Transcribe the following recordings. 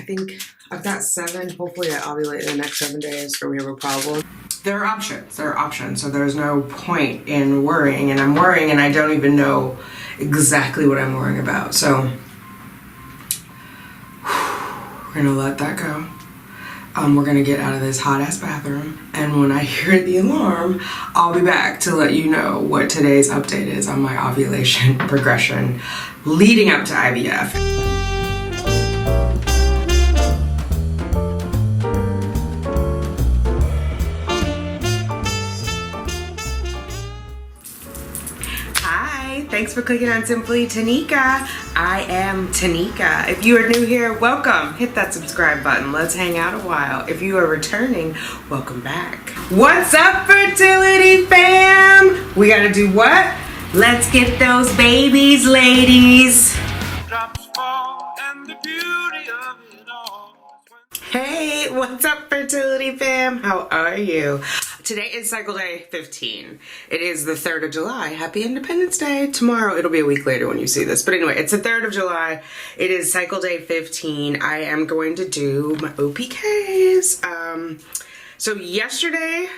I think I've got 7. Hopefully I ovulate in the next 7 days or we have a problem. There are options. There are options. So there's no point in worrying. And I'm worrying and I don't even know exactly what I'm worrying about. So we're going to let that go. We're going to get out of this hot ass bathroom. And when I hear the alarm, I'll be back to let you know what today's update is on my ovulation progression leading up to IVF. Thanks for clicking on Simply Tanika. I am Tanika. If you are new here, welcome. Hit that subscribe button. Let's hang out a while. If you are returning, welcome back. What's up, fertility fam? We gotta do what? Let's get those babies, ladies. Drops fall and the beauty of it all. Hey, what's up, fertility fam? How are you? Today is cycle day 15. It is the 3rd of July. Happy Independence Day. Tomorrow, it'll be a week later when you see this. But anyway, it's the 3rd of July. It is cycle day 15. I am going to do my OPKs. So yesterday,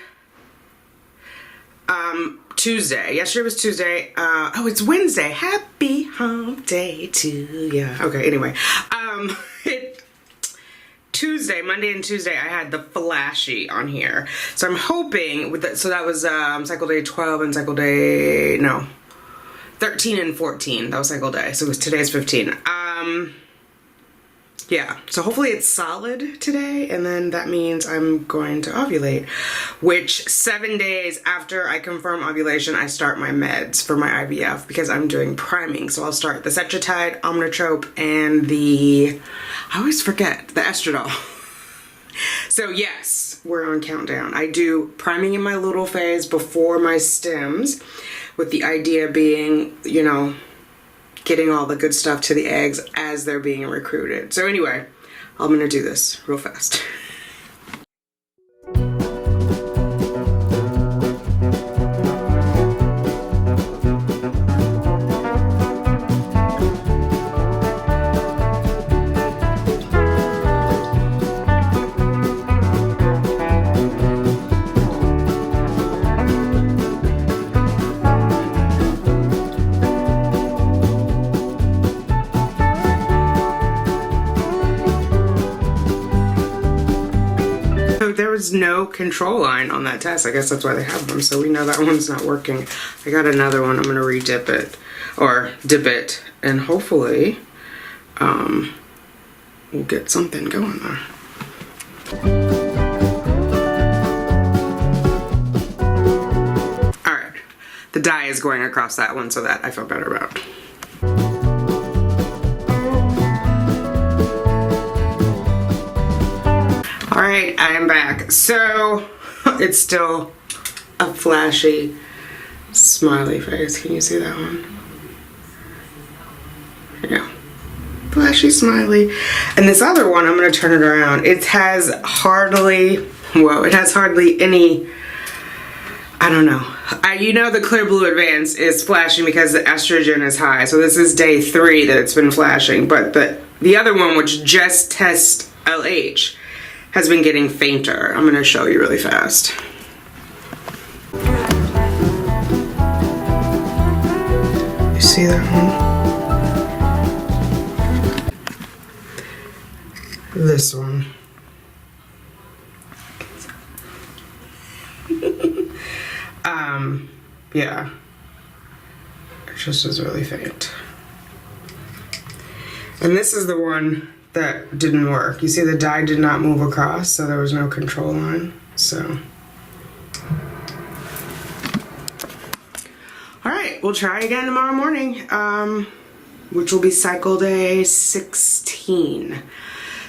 Tuesday. Yesterday was Tuesday. Oh, it's Wednesday. Happy hump day to ya. Okay, anyway. Tuesday, Monday and Tuesday, I had the flashy on here. So I'm hoping, with that, so that was cycle day 12 and cycle day, no, 13 and 14. That was cycle day. So it was today's 15. Yeah, so hopefully it's solid today, and then that means I'm going to ovulate, which 7 days after I confirm ovulation, I start my meds for my IVF because I'm doing priming. So I'll start the Cetrotide, Omnitrope, and I always forget, the estradiol. So yes, we're on countdown. I do priming in my luteal phase before my stims, with the idea being, you know, getting all the good stuff to the eggs as they're being recruited. So anyway, I'm gonna do this real fast. There was no control line on that test. I guess that's why they have them. So we know that one's not working. I got another one. I'm gonna re-dip it, or dip it, and hopefully we'll get something going there. All right, the dye is going across that one, so that I feel better about. Alright, I am back. So, it's still a flashy smiley face. Can you see that one? Yeah. Flashy smiley. And this other one, I'm going to turn it around. It has hardly any, I don't know. You know the Clear Blue Advance is flashing because the estrogen is high. So this is day 3 that it's been flashing. But the other one, which just tests LH, has been getting fainter. I'm gonna show you really fast. You see that one? This one. Yeah. It just is really faint. And this is the one that didn't work. You see the dye did not move across, so there was no control line. So, all right, we'll try again tomorrow morning, which will be cycle day 16.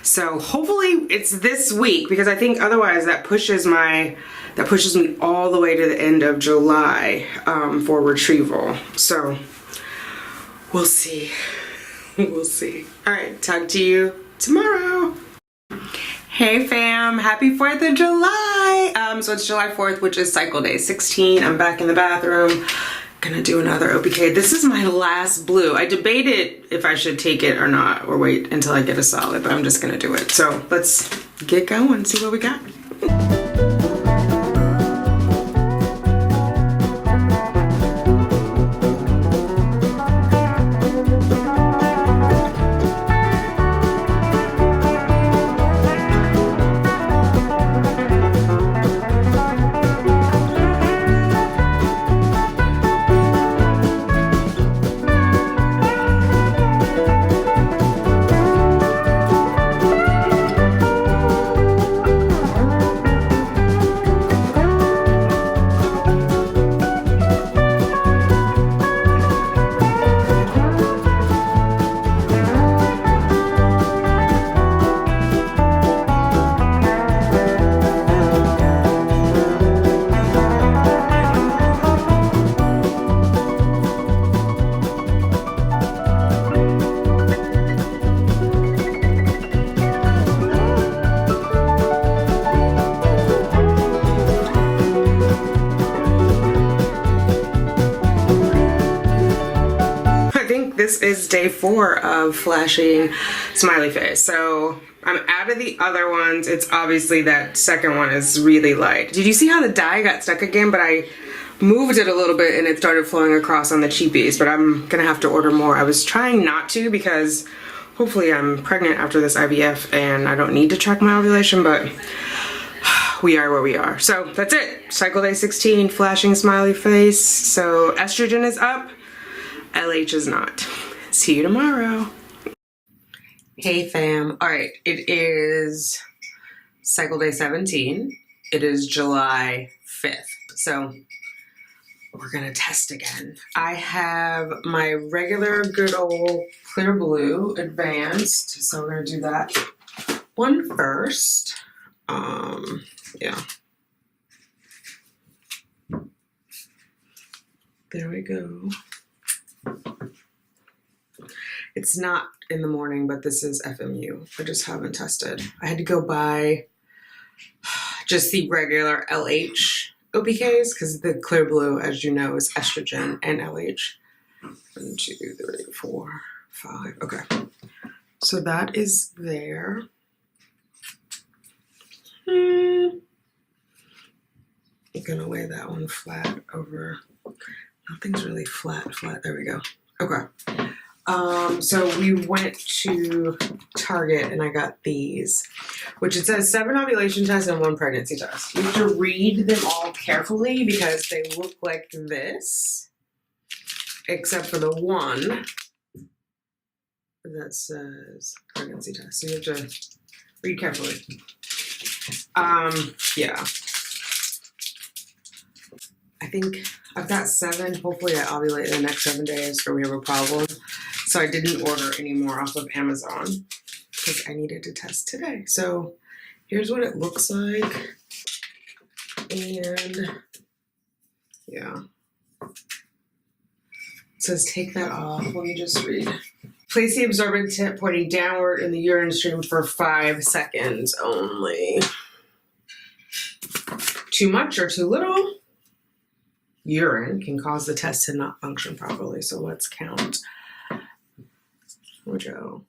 So hopefully it's this week, because I think otherwise that pushes me all the way to the end of July for retrieval. So we'll see. We'll see. All right, talk to you tomorrow. Hey fam, happy 4th of July. So it's July 4th, which is cycle day 16. I'm back in the bathroom. Gonna do another OPK. This is my last blue. I debated if I should take it or not, or wait until I get a solid, but I'm just gonna do it. So let's get going, see what we got. This is day 4 of flashing smiley face. So I'm out of the other ones. It's obviously that second one is really light. Did you see how the dye got stuck again? But I moved it a little bit and it started flowing across on the cheapies, but I'm gonna have to order more. I was trying not to because hopefully I'm pregnant after this IVF and I don't need to track my ovulation, but we are where we are. So that's it. Cycle day 16, flashing smiley face. So estrogen is up. LH is not. See you tomorrow. Hey fam. All right, it is cycle day 17. It is July 5th. So we're gonna test again. I have my regular good old clear blue advanced. So we're gonna do that one first. Yeah. There we go. It's not in the morning, but this is FMU. I just haven't tested. I had to go buy just the regular LH OPKs because the clear blue, as you know, is estrogen and LH. 1, 2, 3, 4, 5. Okay. So that is there. I'm gonna lay that one flat over. Nothing's really flat. There we go. Okay. So we went to Target and I got these, which it says 7 ovulation tests and 1 pregnancy test. You have to read them all carefully because they look like this, except for the one that says pregnancy test. So you have to read carefully. Yeah. I think I've got 7. Hopefully I ovulate in the next 7 days or we have a problem. So I didn't order any more off of Amazon because I needed to test today. So here's what it looks like. And yeah. It says take that off. Let me just read. Place the absorbent tip pointing downward in the urine stream for 5 seconds only. Too much or too little? Urine can cause the test to not function properly. So let's count. Here we go.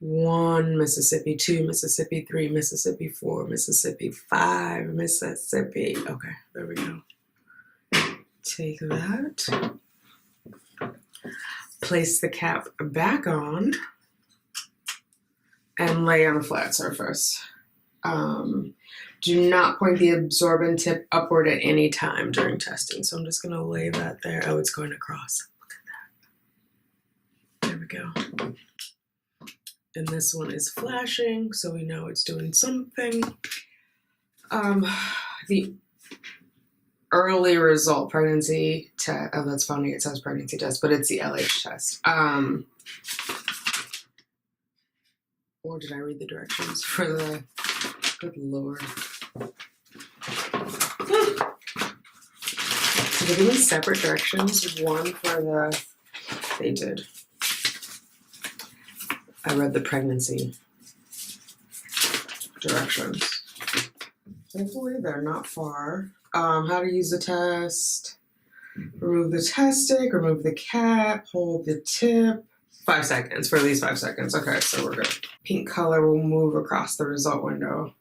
1 Mississippi, 2 Mississippi, 3 Mississippi, 4 Mississippi, 5 Mississippi. Okay, there we go. Take that. Place the cap back on and lay on a flat surface. Do not point the absorbent tip upward at any time during testing. So I'm just going to lay that there. Oh, it's going across. Look at that. There we go. And this one is flashing, so we know it's doing something. The early result pregnancy test. Oh, that's funny. It says pregnancy test, but it's the LH test. Or did I read the directions for the... Good Lord. So they're giving separate directions. One for the... They did. I read the pregnancy directions. Hopefully they're not far. How to use the test. Remove the test stick, remove the cap, hold the tip. 5 seconds, for at least 5 seconds. Okay, so we're good. Pink color will move across the result window.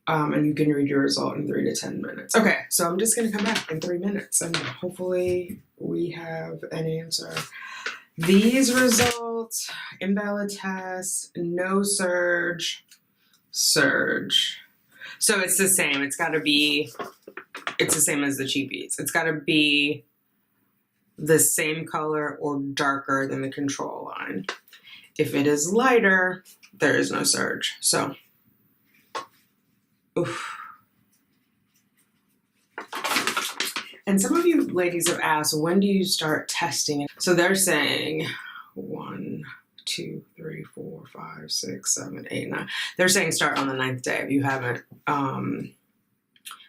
And you can read your result in 3 to 10 minutes. Okay, so I'm just gonna come back in 3 minutes and hopefully we have an answer. These results, invalid test, no surge, surge. So it's the same, it's the same as the cheapies. It's gotta be the same color or darker than the control line. If it is lighter, there is no surge, so. Oof. And some of you ladies have asked, when do you start testing? So they're saying 1, 2, 3, 4, 5, 6, 7, 8, 9. They're saying start on the 9th day if you haven't,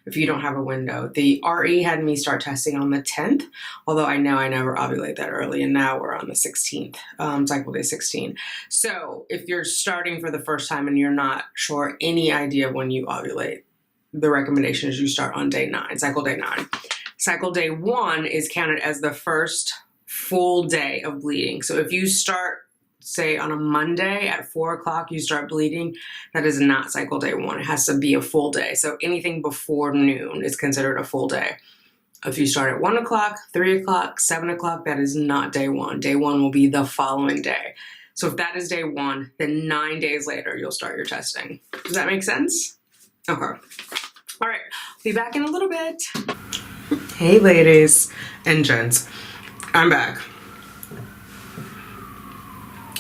if you don't have a window. The RE had me start testing on the 10th, although I know I never ovulate that early, and now we're on the 16th, cycle day 16. So if you're starting for the first time and you're not sure any idea of when you ovulate, the recommendation is you start on day 9, cycle day 9. Cycle day 1 is counted as the first full day of bleeding. So if you start, say on a Monday at 4 o'clock, you start bleeding, that is not cycle day 1. It has to be a full day. So anything before noon is considered a full day. If you start at 1 o'clock, 3 o'clock, 7 o'clock, that is not day 1. Day 1 will be the following day. So if that is day 1, then 9 days later, you'll start your testing. Does that make sense? Okay. All right, be back in a little bit. Hey ladies and gents, I'm back.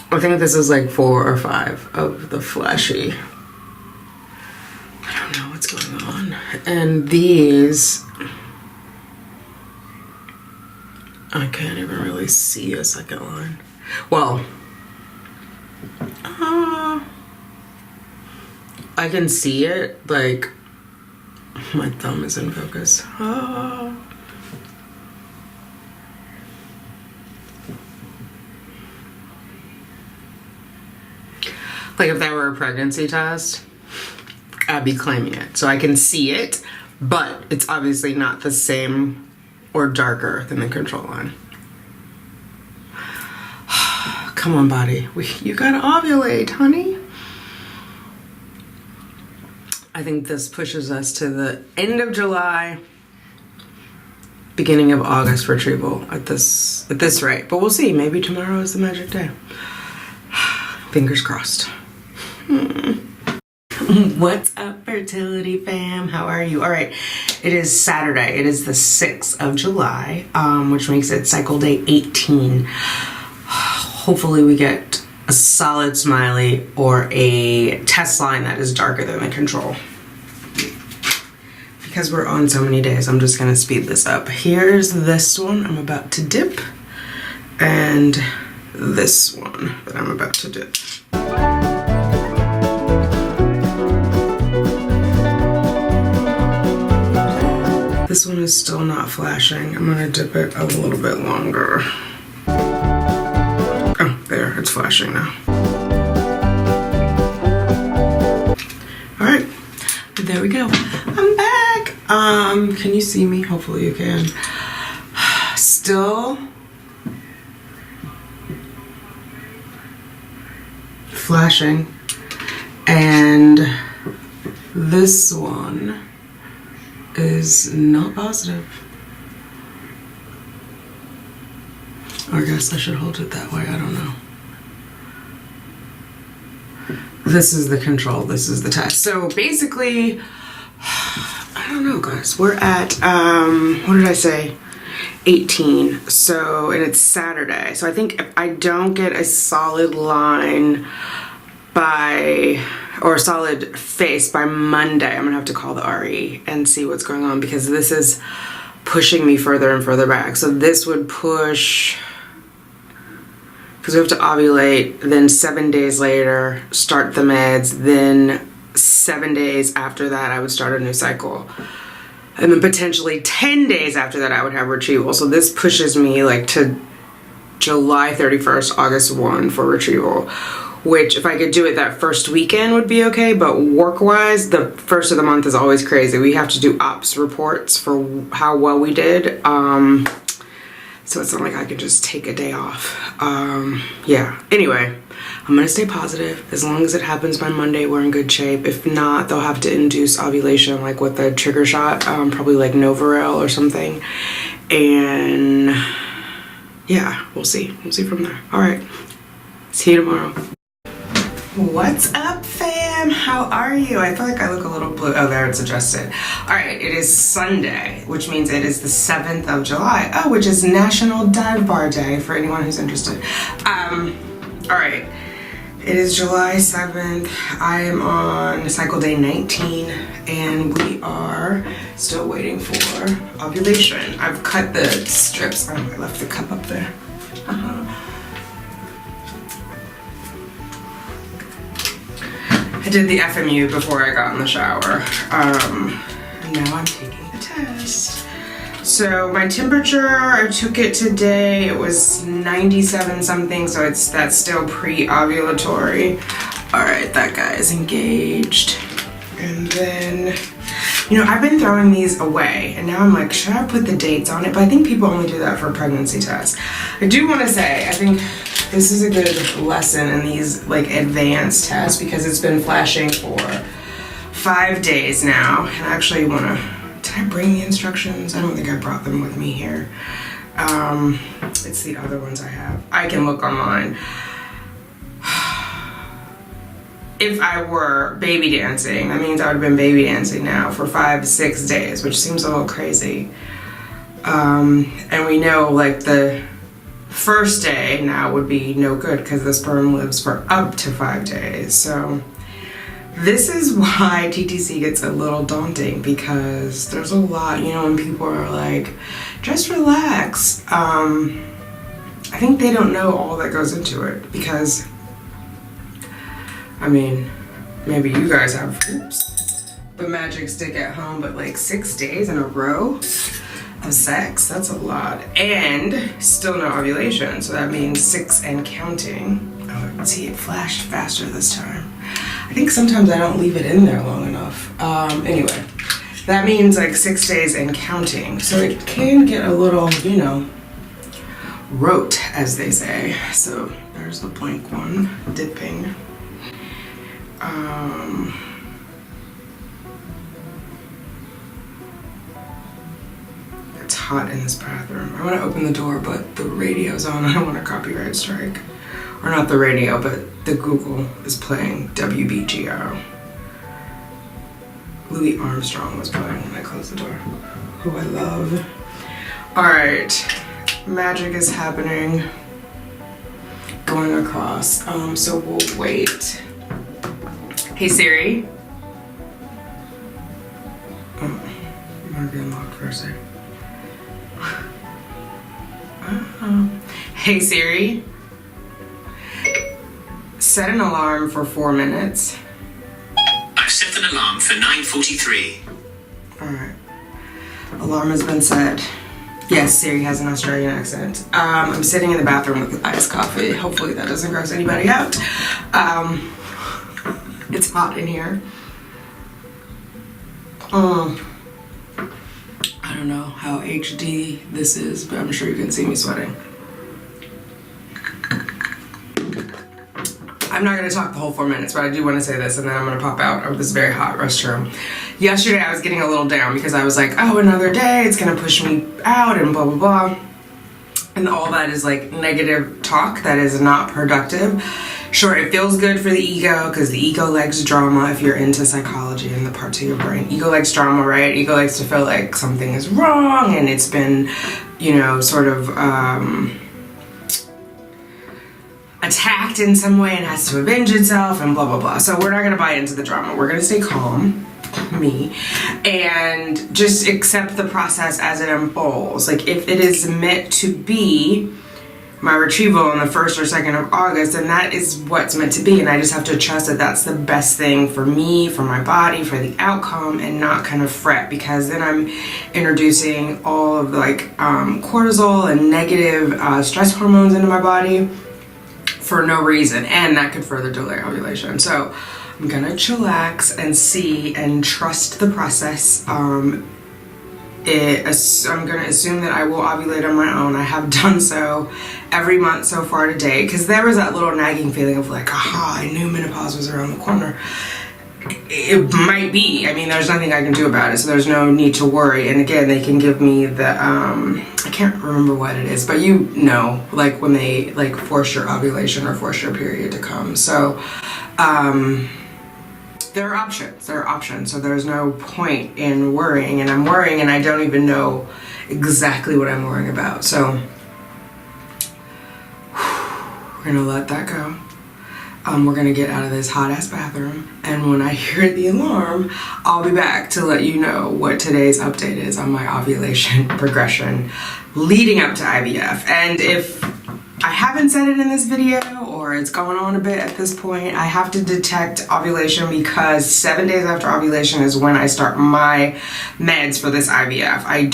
I think this is like 4 or 5 of the flashy. I don't know what's going on. And these, I can't even really see a second line. Well, I can see it, like my thumb is in focus. Like if that were a pregnancy test, I'd be claiming it. So I can see it, but it's obviously not the same or darker than the control line. Come on, body. You gotta ovulate, honey. I think this pushes us to the end of July, beginning of August retrieval at this rate. But we'll see. Maybe tomorrow is the magic day. Fingers crossed. What's up, fertility fam? How are you? All right, it is Saturday. It is the 6th of July, which makes it cycle day 18. Hopefully we get a solid smiley or a test line that is darker than the control. Because we're on so many days, I'm just gonna speed this up. Here's this one I'm about to dip, and this one that I'm about to dip. This one is still not flashing. I'm gonna dip it a little bit longer. Oh, there, it's flashing now. All right, there we go. I'm back. Can you see me? Hopefully you can. Still flashing, and this one is not positive. Or I guess I should hold it that way, I don't know. This is the control, this is the test. So basically, I don't know guys, we're at, what did I say? 18, so, and it's Saturday. So I think if I don't get a solid line or a solid face by Monday, I'm gonna have to call the RE and see what's going on, because this is pushing me further and further back. So this would push, because we have to ovulate, then 7 days later, start the meds, then 7 days after that, I would start a new cycle. And then potentially 10 days after that, I would have retrieval. So this pushes me like to July 31st, August 1 for retrieval, which if I could do it that first weekend would be okay, but work-wise, the first of the month is always crazy. We have to do ops reports for how well we did. So it's not like I can just take a day off. Yeah, anyway, I'm gonna stay positive. As long as it happens by Monday, we're in good shape. If not, they'll have to induce ovulation, like with the trigger shot, probably like Novarel or something. And yeah, we'll see. We'll see from there. All right, see you tomorrow. What's up, fam? How are you? I feel like I look a little blue. Oh, there, it's adjusted. All right, it is Sunday, which means it is the 7th of July. Oh, which is National Dive Bar Day for anyone who's interested. All right, it is July 7th. I am on cycle day 19, and we are still waiting for ovulation. I've cut the strips. Oh, I left the cup up there. I did the FMU before I got in the shower. And now I'm taking the test. So my temperature, I took it today. It was 97 something, so that's still pre-ovulatory. All right, that guy is engaged. And then, you know, I've been throwing these away, and now I'm like, should I put the dates on it? But I think people only do that for pregnancy tests. I do want to say, I think this is a good lesson in these like advanced tests because it's been flashing for 5 days now. And I actually want to, did I bring the instructions? I don't think I brought them with me here. It's the other ones I have. I can look online. If I were baby dancing, that means I would have been baby dancing now for 5-6 days, which seems a little crazy. And we know like the first day now would be no good because the sperm lives for up to 5 days. So this is why TTC gets a little daunting, because there's a lot, you know, when people are like, just relax. I think they don't know all that goes into it, because I mean, maybe you guys have, oops, the magic stick at home, but like 6 days in a row of sex, that's a lot. And still no ovulation, so that means 6 and counting. Oh, see, it flashed faster this time. I think sometimes I don't leave it in there long enough. Anyway, that means like 6 days and counting. So it can get a little, you know, rote, as they say. So there's the blank one, dipping. It's hot in this bathroom. I want to open the door, but the radio's on. I don't want a copyright strike. Or not the radio, but the Google is playing WBGO. Louis Armstrong was playing when I closed the door, who I love. All right, magic is happening. Going across, so we'll wait. Hey Siri. Oh, I'm gonna be unlocked for a sec. Hey Siri. Set an alarm for 4 minutes. I've set an alarm for 9:43. Alright. Alarm has been set. Yes, Siri has an Australian accent. I'm sitting in the bathroom with iced coffee. Hopefully that doesn't gross anybody out. It's hot in here. I don't know how HD this is, but I'm sure you can see me sweating. I'm not going to talk the whole 4 minutes, but I do want to say this, and then I'm going to pop out of this very hot restroom. Yesterday I was getting a little down because I was like, oh, another day, it's going to push me out and blah, blah, blah. And all that is like negative talk that is not productive. Sure, it feels good for the ego because the ego likes drama if you're into psychology and the parts of your brain. Ego likes drama, right? Ego likes to feel like something is wrong and it's been, you know, sort of attacked in some way and has to avenge itself and blah, blah, blah. So we're not going to buy into the drama. We're going to stay calm, me, and just accept the process as it unfolds. Like if it is meant to be my retrieval on the 1st or 2nd of August, then that is what's meant to be, and I just have to trust that that's the best thing for me, for my body, for the outcome, and not kind of fret, because then I'm introducing all of like cortisol and negative stress hormones into my body for no reason, and that could further delay ovulation. So I'm gonna chillax and see and trust the process. I'm gonna assume that I will ovulate on my own. I have done so every month so far to date, because there was that little nagging feeling of like, aha, I knew menopause was around the corner. It might be. I mean, there's nothing I can do about it, so there's no need to worry. And again, they can give me the I can't remember what it is, but you know, like when they like force your ovulation or force your period to come. So there are options. So there's no point in worrying, and I'm worrying and I don't even know exactly what I'm worrying about. So we're gonna let that go. We're gonna get out of this hot ass bathroom, and when I hear the alarm, I'll be back to let you know what today's update is on my ovulation progression leading up to IVF. And if I haven't said it in this video, or it's going on a bit at this point, I have to detect ovulation because 7 days after ovulation is when I start my meds for this IVF. I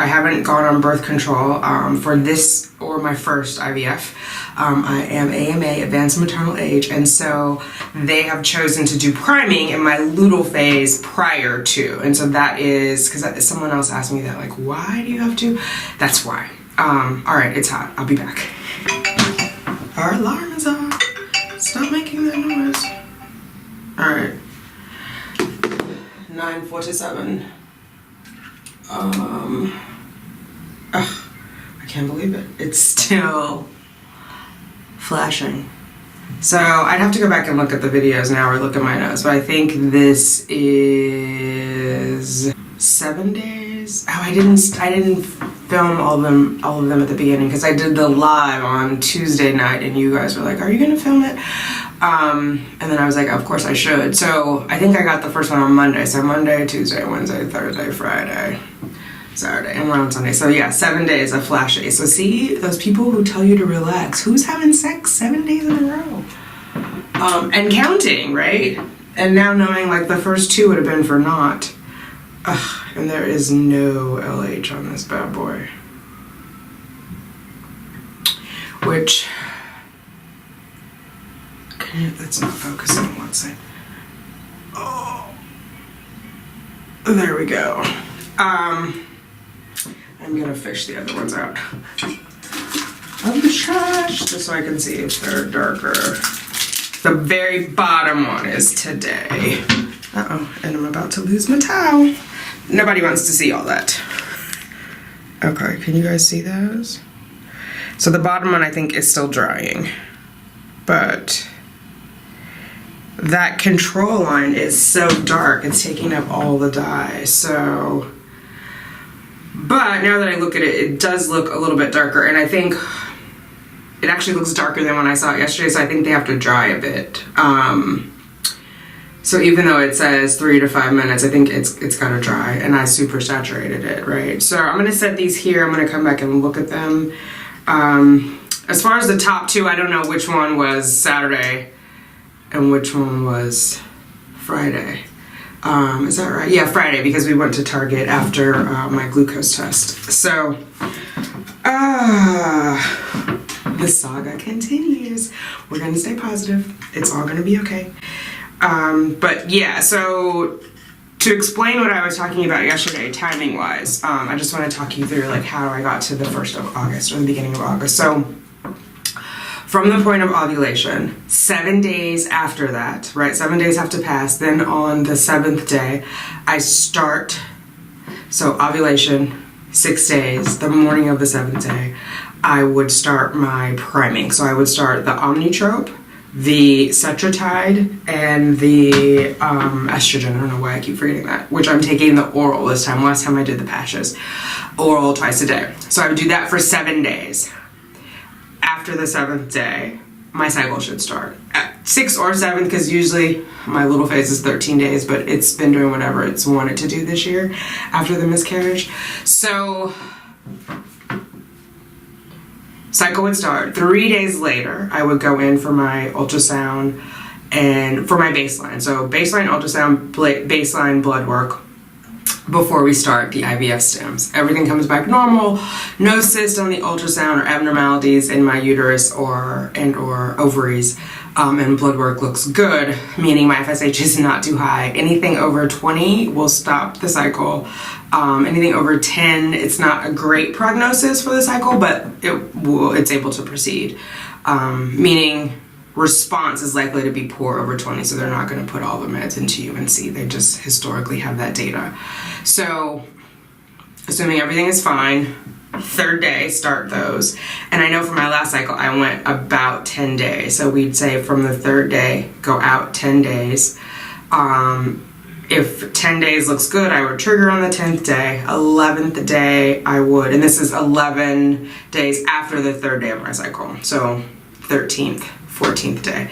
haven't gone on birth control for this or my first IVF. I am AMA, advanced maternal age, and so they have chosen to do priming in my luteal phase prior to. And so that is, because someone else asked me that, like, why do you have to? That's why. All right, it's hot. I'll be back. Our alarm is off. Stop making that noise. All right. 9:47. I can't believe it. It's still flashing. So I'd have to go back and look at the videos now or look at my notes, but I think this is 7 days. Oh, I didn't film all of them at the beginning because I did the live on Tuesday night and you guys were like, are you gonna film it? And then I was like, of course I should. So I think I got the first one on Monday. So Monday, Tuesday, Wednesday, Thursday, Friday, Saturday, and we're on Sunday. So yeah, 7 days of flashy. So see, those people who tell you to relax, who's having sex 7 days in a row? And counting, right? And now knowing like the first two would have been for naught. And there is no LH on this bad boy. Which, that's not focusing, let's see. Oh, there we go. I'm gonna fish the other ones out of the trash just so I can see if they're darker. The very bottom one is today. Uh-oh, and I'm about to lose my towel. Nobody wants to see all that. Okay, can you guys see those? So the bottom one I think is still drying, but that control line is so dark, it's taking up all the dye, so. But now that I look at it, it does look a little bit darker, and I think it actually looks darker than when I saw it yesterday, so I think they have to dry a bit. So even though it says 3 to 5 minutes, I think it's gotta dry, and I super saturated it, right? So I'm gonna set these here, I'm gonna come back and look at them. As far as the top two, I don't know which one was Saturday and which one was Friday. Is that right? Yeah, Friday, because we went to Target after my glucose test. So, the saga continues. We're gonna stay positive. It's all gonna be okay. But yeah, so to explain what I was talking about yesterday, timing wise, I just want to talk you through like how I got to the 1st of August or the beginning of August. So from the point of ovulation, 7 days after that, right? 7 days have to pass. Then on the 7th day, I start, so ovulation, 6 days, the morning of the 7th day, I would start my priming. So I would start the Omnitrope, the Cetratide, and the estrogen. I don't know why I keep forgetting that, which I'm taking the oral this time. Last time I did the patches. Oral twice a day. So I would do that for 7 days. After the 7th day, my cycle should start. At 6 or 7, because usually my little phase is 13 days, but it's been doing whatever it's wanted to do this year after the miscarriage. So cycle would start. 3 days later, I would go in for my ultrasound and for my baseline. So baseline ultrasound, baseline blood work. before we start the IVF stims. Everything comes back normal, no cyst on the ultrasound or abnormalities in my uterus or ovaries, and blood work looks good, meaning my FSH is not too high. Anything over 20 will stop the cycle. Anything over 10, it's not a great prognosis for the cycle, but it's able to proceed, meaning response is likely to be poor over 20, so they're not going to put all the meds into UNC. They just historically have that data. So, assuming everything is fine, third day, start those. And I know for my last cycle, I went about 10 days. So we'd say from the third day, go out 10 days. If 10 days looks good, I would trigger on the 10th day. 11th day, I would, and this is 11 days after the third day of my cycle. So 13th, 14th day.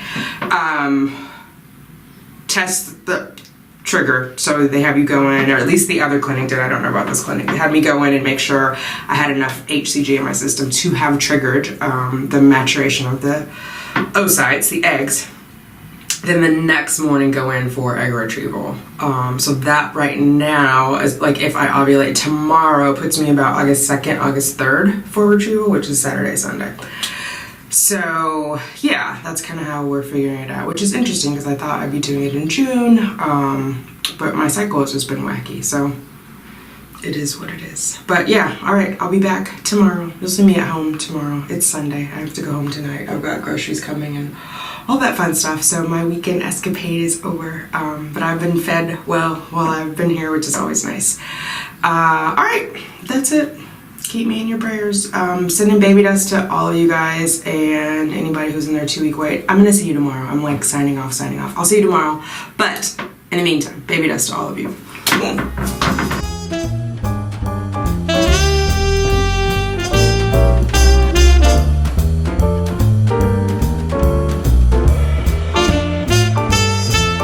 Test the trigger. So they have you go in, or at least the other clinic did, I don't know about this clinic. They had me go in and make sure I had enough HCG in my system to have triggered the maturation of the oocytes, the eggs. Then the next morning go in for egg retrieval. So that right now is like, if I ovulate tomorrow, puts me about August 2nd, August 3rd for retrieval, which is Saturday, Sunday. So yeah, that's kind of how we're figuring it out, which is interesting because I thought I'd be doing it in June, but my cycle has just been wacky, so it is what it is. But yeah, all right, I'll be back tomorrow. You'll see me at home tomorrow. It's Sunday. I have to go home tonight. I've got groceries coming and all that fun stuff. So my weekend escapade is over, but I've been fed well while I've been here, which is always nice. All right, that's it. Keep me in your prayers. Sending baby dust to all of you guys and anybody who's in their 2-week wait. I'm gonna see you tomorrow. I'm like signing off. I'll see you tomorrow. But in the meantime, baby dust to all of you.